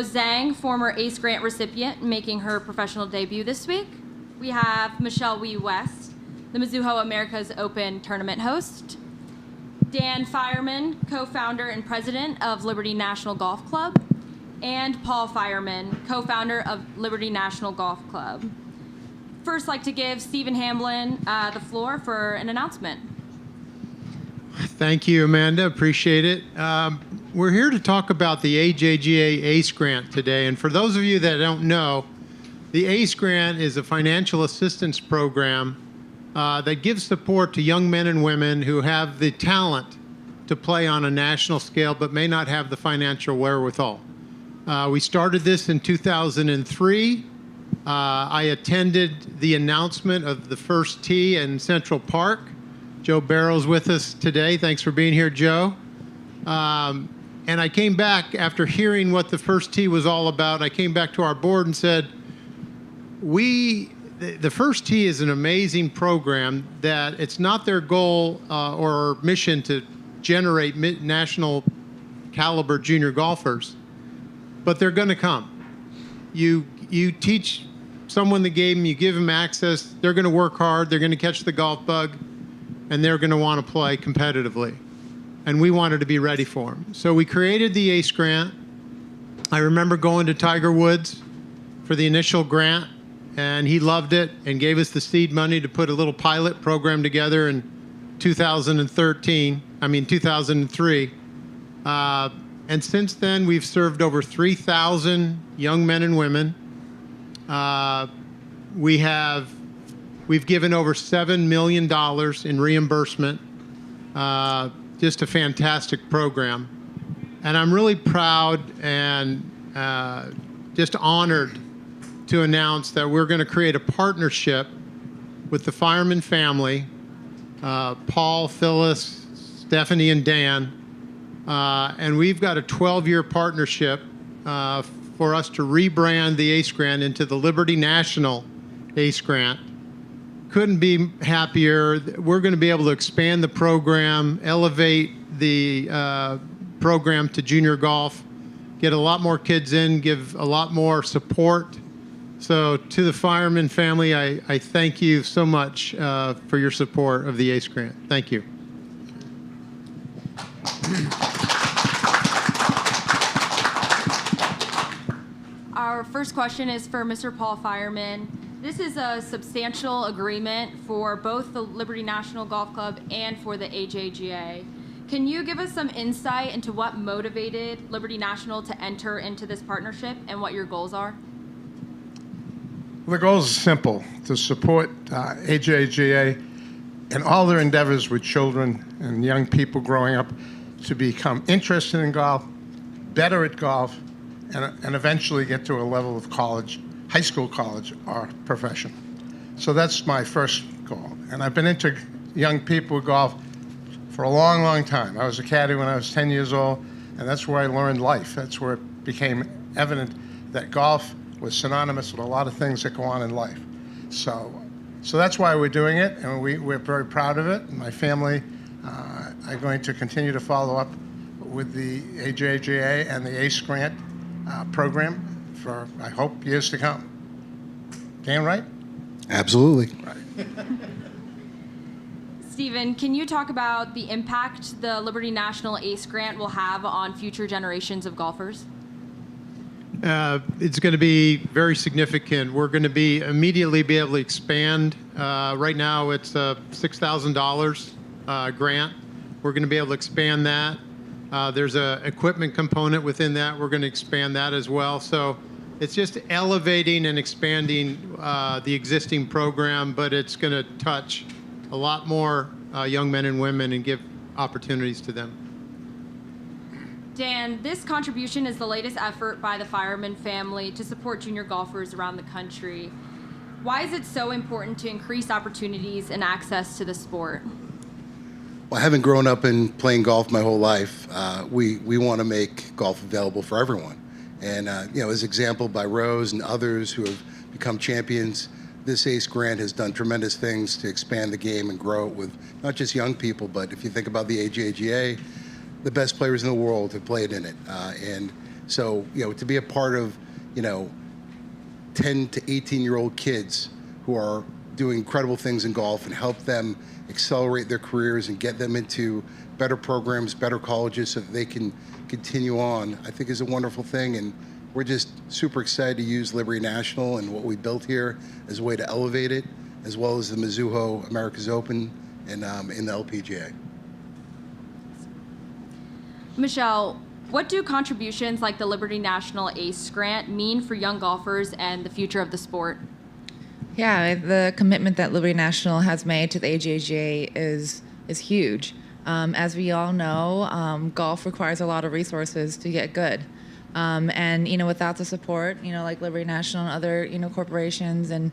Zhang, former ACE grant recipient, making her professional debut this week. We have Michelle Wee West, the Mizuho Americas Open tournament host. Dan Fireman, co-founder and president of Liberty National Golf Club. And Paul Fireman, co-founder of Liberty National Golf Club. First, like to give Stephen Hamblin the floor for an announcement. Thank you, Amanda. Appreciate it. We're here to talk about the AJGA ACE grant today. And for those of you that don't know, the ACE grant is a financial assistance program that gives support to young men and women who have the talent to play on a national scale but may not have the financial wherewithal. We started this in 2003. I attended the announcement of the first tee in Central Park. Joe Barrow's with us today. Thanks for being here, Joe. And I came back after hearing what the first tee was all about. I came back to our board and said, the first tee is an amazing program that it's not their goal or mission to generate national caliber junior golfers, but they're going to come. You teach someone the game, you give them access, they're going to work hard, they're going to catch the golf bug, and they're going to want to play competitively. And we wanted to be ready for them. So we created the ACE grant. I remember going to Tiger Woods for the initial grant, and he loved it and gave us the seed money to put a little pilot program together in 2003. And since then, we've served over 3,000 young men and women. We've given over $7 million in reimbursement. Just a fantastic program. And I'm really proud and just honored to announce that we're going to create a partnership with the Fireman family, Paul, Phyllis, Stephanie, and Dan. And we've got a 12-year partnership for us to rebrand the ACE grant into the Liberty National ACE grant. Couldn't be happier. We're going to be able to expand the program, elevate the program to junior golf, get a lot more kids in, give a lot more support. So to the Fireman family, I thank you so much for your support of the ACE grant. Thank you. Our first question is for Mr. Paul Fireman. This is a substantial agreement for both the Liberty National Golf Club and for the AJGA. Can you give us some insight into what motivated Liberty National to enter into this partnership and what your goals are? The goal is simple, to support AJGA in all their endeavors with children and young people growing up to become interested in golf, better at golf, and eventually get to a level of college, high school, college, or profession. So that's my first goal. And I've been into young people with golf for a long, long time. I was a caddy when I was 10 years old, and that's where I learned life. That's where it became evident that golf was synonymous with a lot of things that go on in life. So that's why we're doing it, and we're very proud of it. My family are going to continue to follow up with the AJGA and the ACE grant program for, I hope, years to come. Dan, right? Absolutely. Right. Stephen, can you talk about the impact the Liberty National ACE grant will have on future generations of golfers? It's going to be very significant. We're going to immediately be able to expand. Right now, it's a $6,000 grant. We're going to be able to expand that. There's an equipment component within that. We're going to expand that as well. So it's just elevating and expanding the existing program, but it's going to touch a lot more young men and women and give opportunities to them. Dan, this contribution is the latest effort by the Fireman family to support junior golfers around the country. Why is it so important to increase opportunities and access to the sport? Well, having grown up and playing golf my whole life, we want to make golf available for everyone. And as example by Rose and others who have become champions, this ACE grant has done tremendous things to expand the game and grow it with not just young people, but if you think about the AJGA, the best players in the world have played in it. And So, to be a part of, 10 to 18-year-old kids who are doing incredible things in golf and help them accelerate their careers and get them into better programs, better colleges so that they can continue on, I think is a wonderful thing. And we're just super excited to use Liberty National and what we built here as a way to elevate it, as well as the Mizuho Americas Open and in the LPGA. Michelle, what do contributions like the Liberty National ACE grant mean for young golfers and the future of the sport? Yeah, the commitment that Liberty National has made to the AJGA is huge. As we all know, golf requires a lot of resources to get good. And without the support, like Liberty National and other, corporations and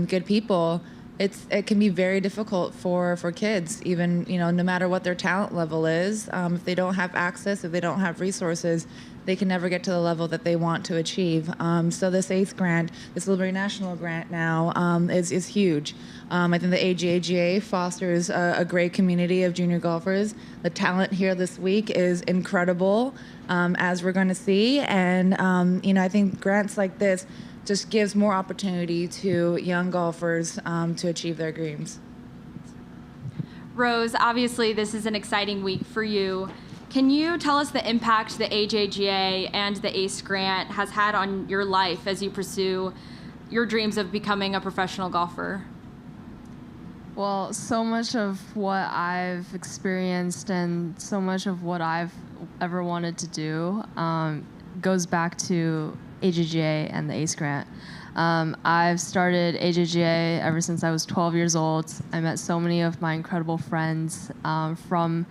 good people, it can be very difficult for kids, even, no matter what their talent level is. If they don't have access, if they don't have resources, they can never get to the level that they want to achieve. So this ACE grant, this Liberty National grant now, is huge. I think the AJGA fosters a great community of junior golfers. The talent here this week is incredible, as we're going to see. And, I think grants like this just gives more opportunity to young golfers to achieve their dreams. Rose, obviously this is an exciting week for you. Can you tell us the impact the AJGA and the ACE grant has had on your life as you pursue your dreams of becoming a professional golfer? Well, so much of what I've experienced and so much of what I've ever wanted to do goes back to AJGA and the ACE grant. I've started AJGA ever since I was 12 years old. I met so many of my incredible friends from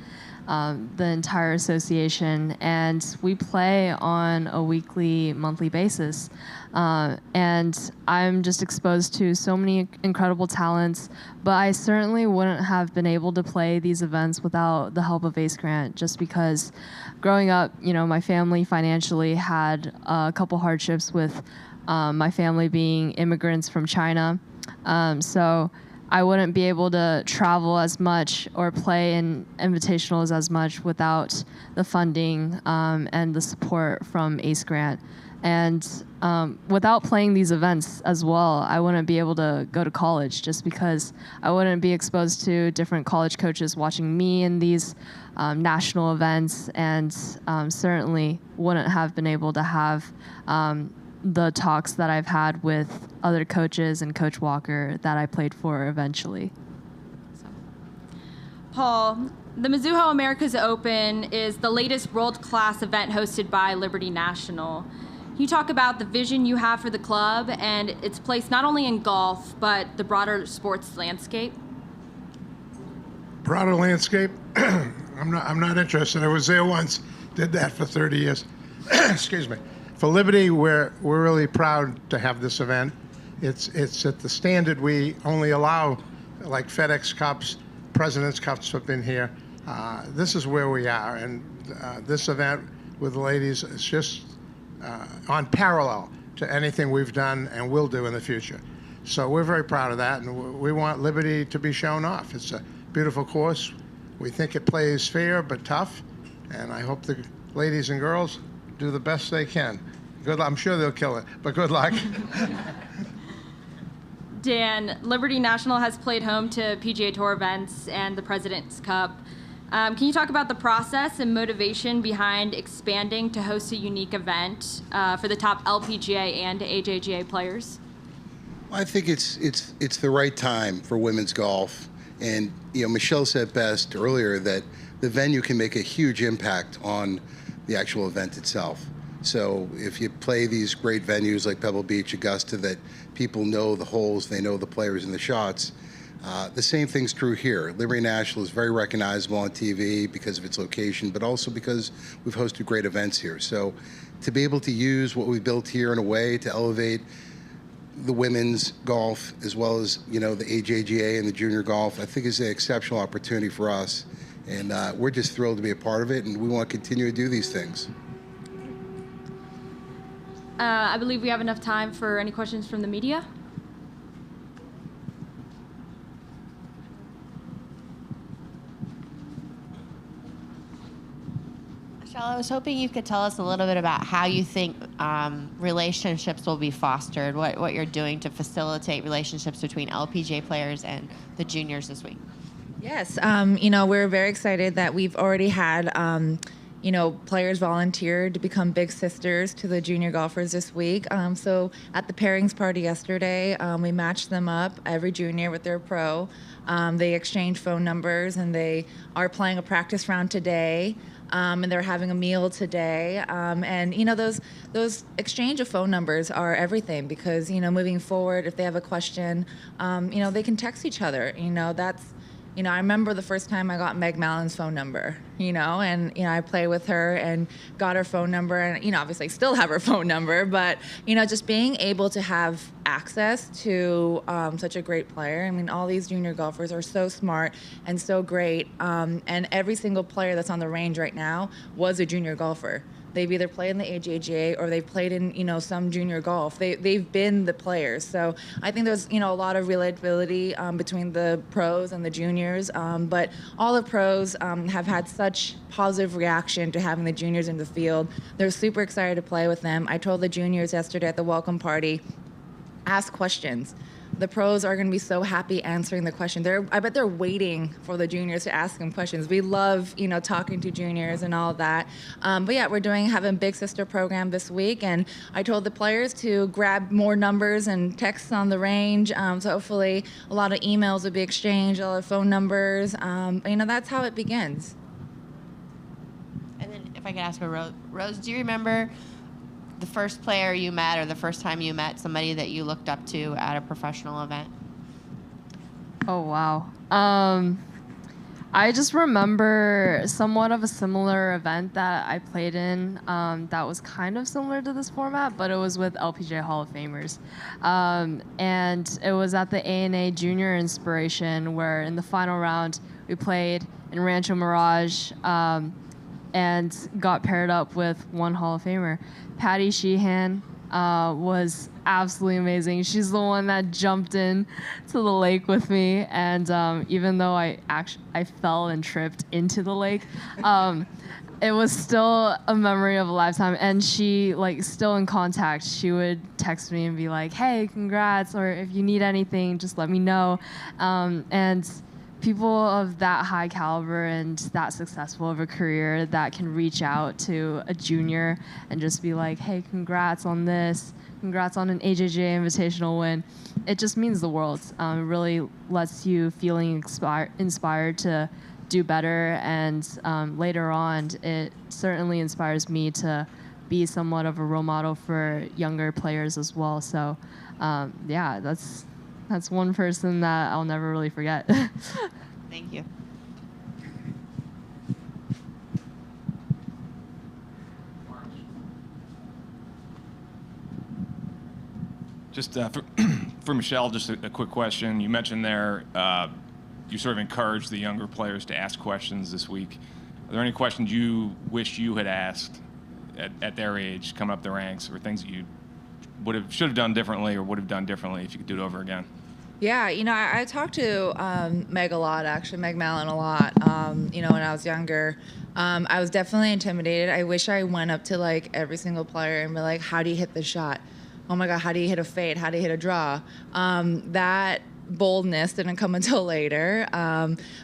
the entire association, and we play on a weekly, monthly basis. And I'm just exposed to so many incredible talents, but I certainly wouldn't have been able to play these events without the help of ACE Grant, just because growing up, my family financially had a couple hardships with my family being immigrants from China. So I wouldn't be able to travel as much or play in invitationals as much without the funding and the support from ACE Grant. And without playing these events as well, I wouldn't be able to go to college, just because I wouldn't be exposed to different college coaches watching me in these national events, and certainly wouldn't have been able to have the talks that I've had with other coaches and Coach Walker that I played for eventually. Paul, the Mizuho Americas Open is the latest world-class event hosted by Liberty National. Can you talk about the vision you have for the club and its place not only in golf, but the broader sports landscape? Broader landscape? I'm not interested. I was there once, did that for 30 years. Excuse me. For Liberty, we're really proud to have this event. It's at the standard we only allow, like FedEx Cups, President's Cups have been here. This is where we are, and this event with the ladies is just on parallel to anything we've done and will do in the future. So we're very proud of that, and we want Liberty to be shown off. It's a beautiful course. We think it plays fair but tough, and I hope the ladies and girls do the best they can. Good luck. I'm sure they'll kill it, but good luck. Dan, Liberty National has played home to PGA Tour events and the President's Cup. Can you talk about the process and motivation behind expanding to host a unique event for the top LPGA and AJGA players? I think it's the right time for women's golf. And Michelle said best earlier that the venue can make a huge impact on the actual event itself. So if you play these great venues like Pebble Beach, Augusta, that people know the holes, they know the players and the shots, the same thing's true here. Liberty National is very recognizable on TV because of its location, but also because we've hosted great events here. So to be able to use what we've built here in a way to elevate the women's golf as well as the AJGA and the junior golf, I think is an exceptional opportunity for us. And we're just thrilled to be a part of it, and we want to continue to do these things. I believe we have enough time for any questions from the media. Michelle, Michelle, I was hoping you could tell us a little bit about how you think relationships will be fostered, what you're doing to facilitate relationships between LPGA players and the juniors this week. Yes, we're very excited that we've already had, players volunteer to become big sisters to the junior golfers this week. So at the pairings party yesterday, we matched them up, every junior with their pro. They exchanged phone numbers, and they are playing a practice round today. And they're having a meal today. Those exchange of phone numbers are everything because, moving forward, if they have a question, they can text each other. I remember the first time I got Meg Mallon's phone number, I played with her and got her phone number and, obviously still have her phone number, but, just being able to have access to such a great player. I mean, all these junior golfers are so smart and so great. And every single player that's on the range right now was a junior golfer. They've either played in the AJGA or they've played in, some junior golf. They've been the players. So I think there's, a lot of relatability between the pros and the juniors. But all the pros have had such positive reaction to having the juniors in the field. They're super excited to play with them. I told the juniors yesterday at the welcome party, ask questions. The pros are going to be so happy answering the question. I bet they're waiting for the juniors to ask them questions. We love, talking to juniors and all of that. But yeah, we're having Big Sister program this week, and I told the players to grab more numbers and texts on the range. So hopefully a lot of emails will be exchanged, a lot of phone numbers. That's how it begins. And then if I could ask for Rose, do you remember the first player you met or the first time you met somebody that you looked up to at a professional event? Oh, wow. I just remember somewhat of a similar event that I played in that was kind of similar to this format, but it was with LPGA Hall of Famers. And it was at the ANA Junior Inspiration, where in the final round we played in Rancho Mirage and got paired up with one Hall of Famer. Patty Sheehan was absolutely amazing. She's the one that jumped in to the lake with me, and even though I fell and tripped into the lake, it was still a memory of a lifetime. And she, still in contact, she would text me and be like, "Hey, congrats," or "If you need anything, just let me know." And people of that high caliber and that successful of a career that can reach out to a junior and just be like, "Hey, congrats on this, congrats on an AJGA Invitational win," it just means the world. It really lets you feeling inspired to do better, and later on, it certainly inspires me to be somewhat of a role model for younger players as well. So, yeah, that's one person that I'll never really forget. Thank you. Just for Michelle, just a quick question. You mentioned there you sort of encouraged the younger players to ask questions this week. Are there any questions you wish you had asked at their age, coming up the ranks, or things that you should have done differently or would have done differently if you could do it over again? Yeah, I talked to Meg a lot, actually, Meg Mallon a lot, when I was younger. I was definitely intimidated. I wish I went up to, every single player and be like, "How do you hit the shot? Oh, my God, how do you hit a fade? How do you hit a draw?" That boldness didn't come until later.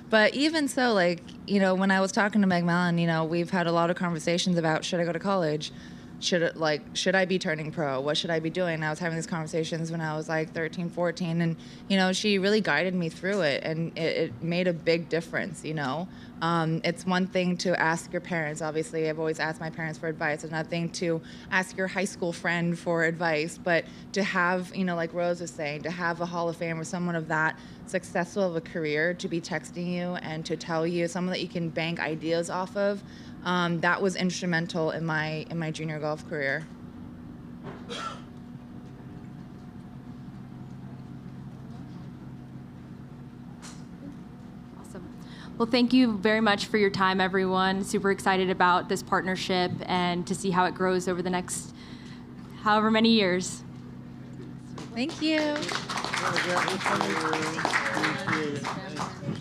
But even so, when I was talking to Meg Mallon, we've had a lot of conversations about, should I go to college? Should I be turning pro? What should I be doing? I was having these conversations when I was 13, 14, and she really guided me through it, and it made a big difference. It's one thing to ask your parents. Obviously, I've always asked my parents for advice. It's another thing to ask your high school friend for advice, but to have, like Rose was saying, to have a Hall of Fame or someone of that successful of a career to be texting you and to tell you, someone that you can bank ideas off of. That was instrumental in my junior golf career. Awesome. Well, thank you very much for your time, everyone. Super excited about this partnership and to see how it grows over the next however many years. Thank you. Thank you.